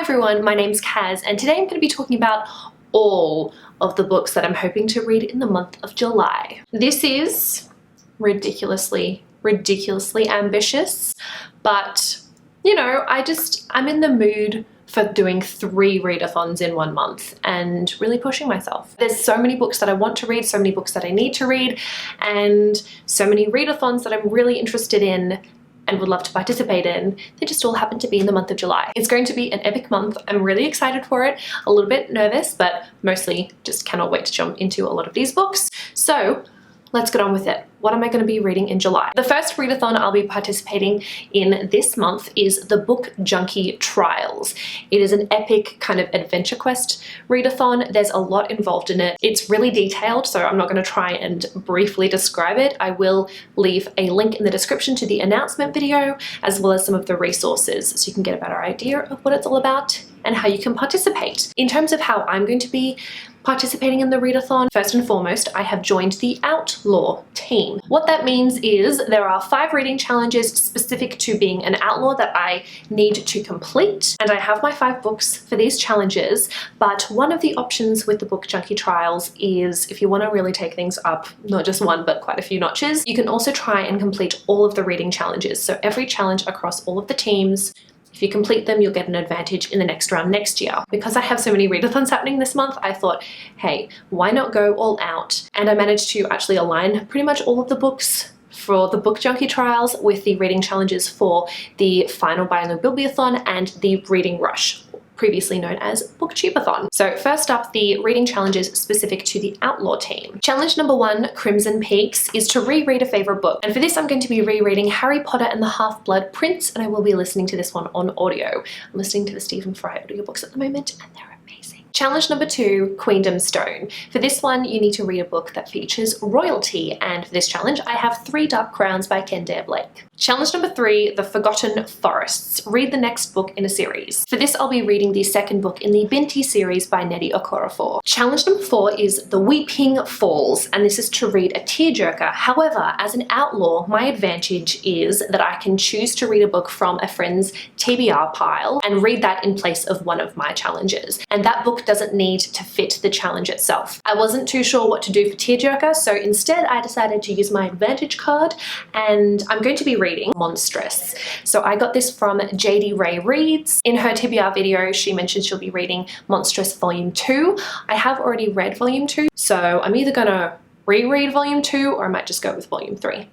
everyone, my name's Kaz and today I'm going to be talking about all of the books that I'm hoping to read in the month of July. This is ridiculously ambitious, but you know, I'm in the mood for doing 3 readathons in 1 month and really pushing myself. There's so many books that I want to read, so many books that I need to read, and so many readathons that I'm really interested in and would love to participate in. They just all happen to be in the month of July. It's going to be an epic month. I'm really excited for it, a little bit nervous, but mostly just cannot wait to jump into a lot of these books. So let's get on with it. What am I going to be reading in July? The first readathon I'll be participating in this month is the book Junkie Trials. It is an epic kind of adventure quest readathon. There's a lot involved in it. It's really detailed, so I'm not going to try and briefly describe it. I will leave a link in the description to the announcement video, as well as some of the resources, so you can get a better idea of what it's all about and how you can participate. In terms of how I'm going to be participating in the readathon, first and foremost, I have joined the Outlaw team. What that means is there are 5 reading challenges specific to being an outlaw that I need to complete, and I have my 5 books for these challenges, but one of the options with the book Junkie Trials is if you want to really take things up, not just 1 but quite a few notches, you can also try and complete all of the reading challenges. So every challenge across all of the teams, if you complete them, you'll get an advantage in the next round next year. Because I have so many readathons happening this month, I thought, hey, why not go all out? And I managed to actually align pretty much all of the books for the book Junkie Trials with the reading challenges for the final Bibliothon and the reading rush, previously known as Booktubeathon. So first up, the reading challenges specific to the Outlaw team. Challenge number 1, Crimson Peaks, is to reread a favorite book. And for this, I'm going to be rereading Harry Potter and the Half-Blood Prince, and I will be listening to this one on audio. I'm listening to the Stephen Fry audiobooks at the moment, and they're amazing. Challenge number 2, Queendom Stone. For this one, you need to read a book that features royalty, and for this challenge, I have 3 Dark Crowns by Ken Blake. Challenge number 3, The Forgotten Forests. Read the next book in a series. For this, I'll be reading the 2nd book in the Binti series by Nnedi Okorafor. Challenge number 4 is The Weeping Falls, and this is to read a tearjerker. However, as an outlaw, my advantage is that I can choose to read a book from a friend's TBR pile and read that in place of one of my challenges. And that book doesn't need to fit the challenge itself. I wasn't too sure what to do for tearjerker, so instead I decided to use my advantage card, and I'm going to be reading Monstrous. So I got this from JD Ray Reads. In her TBR video, she mentioned she'll be reading Monstrous Volume 2. I have already read Volume 2, so I'm either gonna reread Volume 2 or I might just go with Volume 3,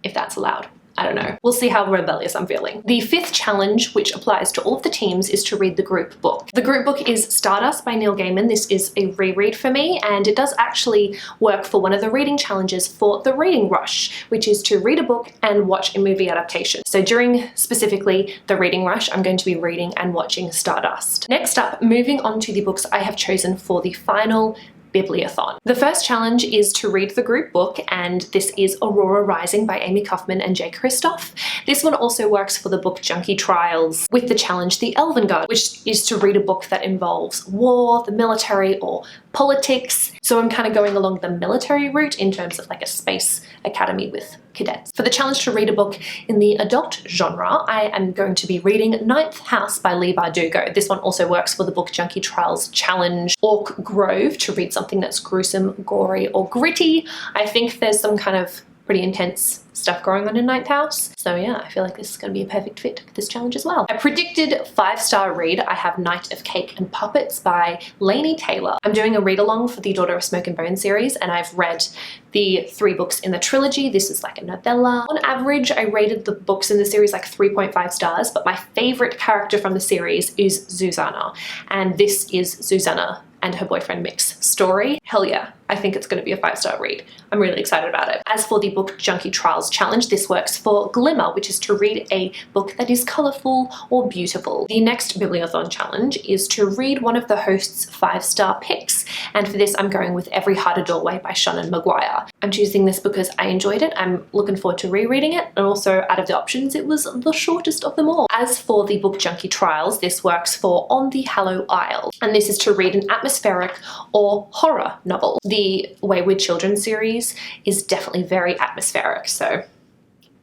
if that's allowed. I don't know. We'll see how rebellious I'm feeling. The 5th challenge, which applies to all of the teams, is to read the group book. The group book is Stardust by Neil Gaiman. This is a reread for me, and it does actually work for one of the reading challenges for the reading rush, which is to read a book and watch a movie adaptation. So during specifically the reading rush, I'm going to be reading and watching Stardust. Next up, moving on to the books I have chosen for the final Bibliothon. The first challenge is to read the group book, and this is Aurora Rising by Amy Kaufman and Jay Kristoff. This one also works for the book Junkie Trials with the challenge The Elven Guard, which is to read a book that involves war, the military, or politics. So I'm kind of going along the military route in terms of like a space academy with cadets. For the challenge to read a book in the adult genre, I am going to be reading Ninth House by Leigh Bardugo. This one also works for the book Junkie Trials challenge Orc Grove, to read something that's gruesome, gory, or gritty. I think there's some kind of pretty intense stuff going on in Ninth House. So yeah, I feel like this is going to be a perfect fit for this challenge as well. A predicted 5-star read, I have Night of Cake and Puppets by Laini Taylor. I'm doing a read along for the Daughter of Smoke and Bone series, and I've read the 3 books in the trilogy. This is like a novella. On average, I rated the books in the series like 3.5 stars, but my favorite character from the series is Susanna, and this is Susanna and her boyfriend Mick's story. Hell yeah, I think it's going to be a 5-star read. I'm really excited about it. As for the book Junkie Trials challenge, this works for Glimmer, which is to read a book that is colourful or beautiful. The next Bibliothon challenge is to read one of the host's 5-star picks, and for this I'm going with Every Heart a Doorway by Shannon Maguire. I'm choosing this because I enjoyed it. I'm looking forward to rereading it, and also out of the options it was the shortest of them all. As for the book Junkie Trials, this works for On the Hallow Isle, and this is to read an atmospheric or horror novel. The Wayward Children series is definitely very atmospheric, so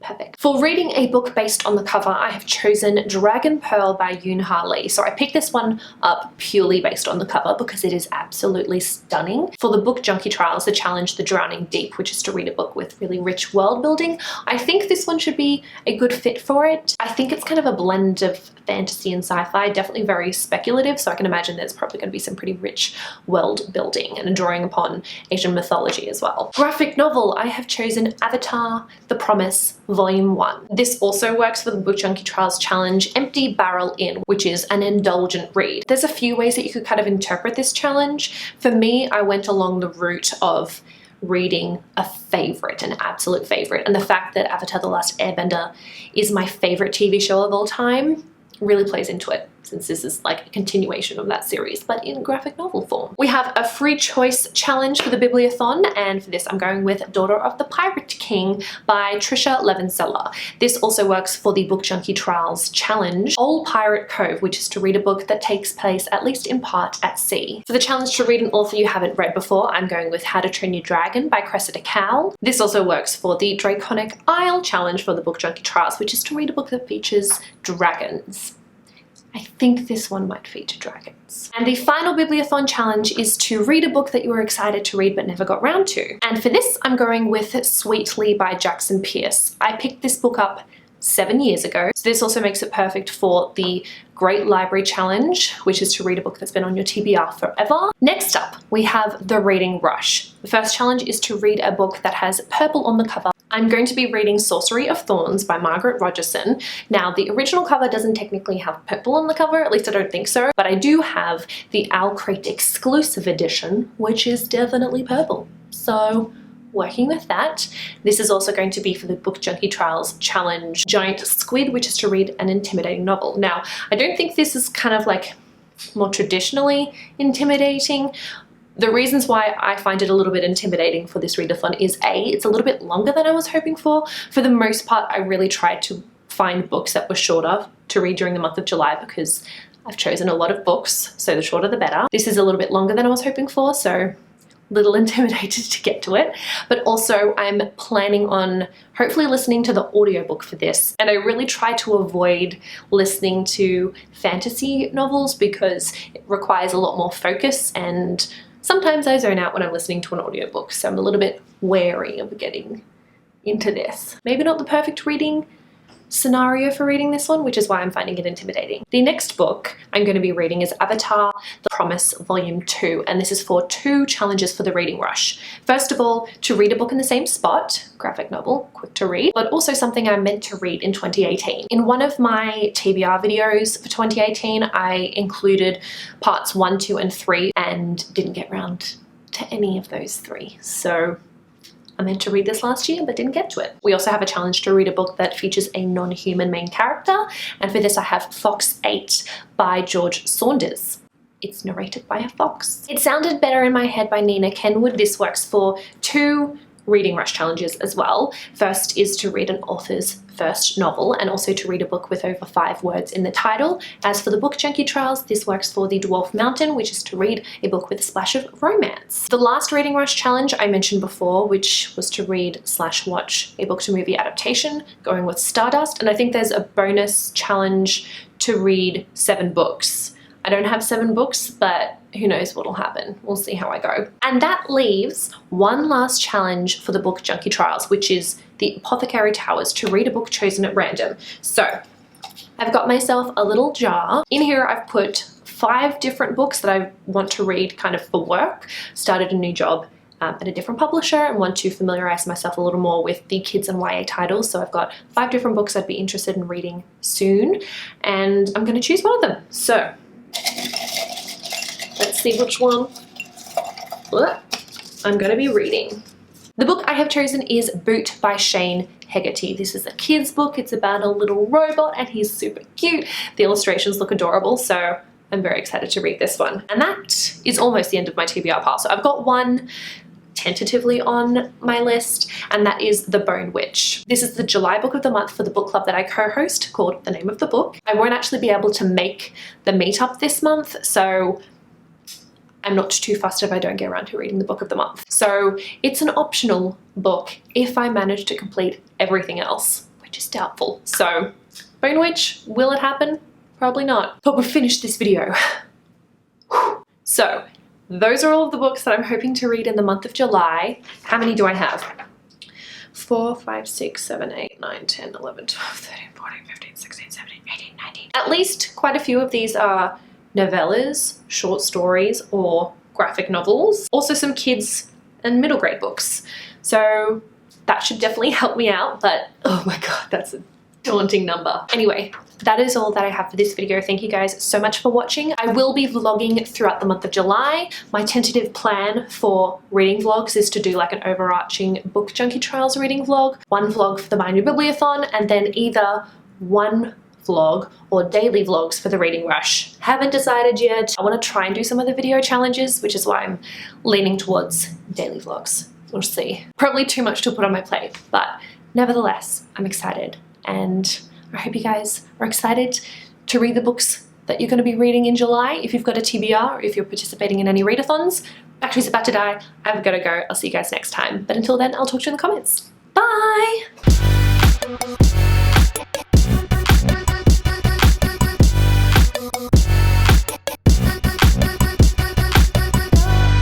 Perfect. For reading a book based on the cover, I have chosen Dragon Pearl by Yoon Ha Lee. So I picked this one up purely based on the cover because it is absolutely stunning. For the book Junkie Trials, the challenge The Drowning Deep, which is to read a book with really rich world building, I think this one should be a good fit for it. I think it's kind of a blend of fantasy and sci-fi, definitely very speculative, so I can imagine there's probably going to be some pretty rich world building and drawing upon Asian mythology as well. Graphic novel, I have chosen Avatar: The Promise Volume 1. This also works for the Book Junkie Trials challenge Empty Barrel Inn, which is an indulgent read. There's a few ways that you could kind of interpret this challenge. For me, I went along the route of reading a favorite, an absolute favorite, and the fact that Avatar: The Last Airbender is my favorite TV show of all time really plays into it, since this is like a continuation of that series, but in graphic novel form. We have a free choice challenge for the Bibliothon, and for this I'm going with Daughter of the Pirate King by Trisha Levenseller. This also works for the Book Junkie Trials challenge Old Pirate Cove, which is to read a book that takes place at least in part at sea. For the challenge to read an author you haven't read before, I'm going with How to Train Your Dragon by Cressida Cowell. This also works for the Draconic Isle challenge for the Book Junkie Trials, which is to read a book that features dragons. I think this one might feature dragons. And the final Bibliothon challenge is to read a book that you were excited to read but never got round to. And for this, I'm going with Sweetly by Jackson Pierce. I picked this book up 7 years ago. So this also makes it perfect for the Great Library Challenge, which is to read a book that's been on your TBR forever. Next up, we have The Reading Rush. The first challenge is to read a book that has purple on the cover. I'm going to be reading Sorcery of Thorns by Margaret Rogerson. Now, the original cover doesn't technically have purple on the cover, at least I don't think so, but I do have the Owl Crate exclusive edition, which is definitely purple. So, working with that. This is also going to be for the Book Junkie Trials challenge Giant Squid, which is to read an intimidating novel. Now, I don't think this is kind of like more traditionally intimidating. The reasons why I find it a little bit intimidating for this readathon is A, it's a little bit longer than I was hoping for. For the most part, I really tried to find books that were shorter to read during the month of July because I've chosen a lot of books, so the shorter the better. This is a little bit longer than I was hoping for, so little intimidated to get to it, but also I'm planning on hopefully listening to the audiobook for this, and I really try to avoid listening to fantasy novels because it requires a lot more focus, and sometimes I zone out when I'm listening to an audiobook, so I'm a little bit wary of getting into this. Maybe not the perfect reading scenario for reading this one, which is why I'm finding it intimidating. The next book I'm going to be reading is Avatar: The Promise Volume 2, and this is for 2 challenges for the Reading Rush. First of all, to read a book in the same spot, graphic novel, quick to read, but also something I meant to read in 2018. In one of my TBR videos for 2018, I included parts 1, 2, and 3 and didn't get round to any of those 3. So I meant to read this last year but didn't get to it. We also have a challenge to read a book that features a non-human main character, and for this I have Fox 8 by George Saunders. It's narrated by a fox. It Sounded Better in My Head by Nina Kenwood. This works for 2 Reading Rush challenges as well. First is to read an author's first novel and also to read a book with over 5 words in the title. As for the Book Junkie Trials, this works for the Dwarf Mountain, which is to read a book with a splash of romance. The last Reading Rush challenge I mentioned before, which was to read/watch a book to movie adaptation, going with Stardust, and I think there's a bonus challenge to read 7 books. I don't have 7 books, but who knows what'll happen. We'll see how I go. And that leaves one last challenge for the Book Junkie Trials, which is the Apothecary Towers, to read a book chosen at random. So I've got myself a little jar. In here I've put 5 different books that I want to read kind of for work. Started a new job at a different publisher and want to familiarize myself a little more with the kids and YA titles. So I've got 5 different books I'd be interested in reading soon, and I'm going to choose one of them. So let's see which one I'm going to be reading. The book I have chosen is Boot by Shane Hegarty. This is a kid's book. It's about a little robot and he's super cute. The illustrations look adorable, so I'm very excited to read this one. And that is almost the end of my TBR pile. So I've got one tentatively on my list, and that is The Bone Witch. This is the July book of the month for the book club that I co-host called The Name of the Book. I won't actually be able to make the meetup this month, so I'm not too fussed if I don't get around to reading the book of the month. So it's an optional book if I manage to complete everything else which is doubtful. So, Bone Witch, will it happen? Probably not. But we've finished this video. So, those are all of the books that I'm hoping to read in the month of July. How many do I have? 4, 5, 6, 7, 8, 9, 10, 11, 12, 13, 14, 15, 16, 17, 18, 19. At least quite a few of these are novellas, short stories, or graphic novels. Also some kids and middle grade books. So that should definitely help me out, but oh my god, that's a daunting number. Anyway, that is all that I have for this video. Thank you guys so much for watching. I will be vlogging throughout the month of July. My tentative plan for reading vlogs is to do like an overarching book Junkie Trials reading vlog, one vlog for the My New Bibliothon, and then either one vlog or daily vlogs for the reading rush. Haven't decided yet. I want to try and do some of the video challenges, which is why I'm leaning towards daily vlogs. We'll see. Probably too much to put on my plate, but nevertheless, I'm excited. And I hope you guys are excited to read the books that you're going to be reading in July. If you've got a TBR or if you're participating in any readathons. Battery's about to die. I've got to go. I'll see you guys next time. But until then, I'll talk to you in the comments. Bye!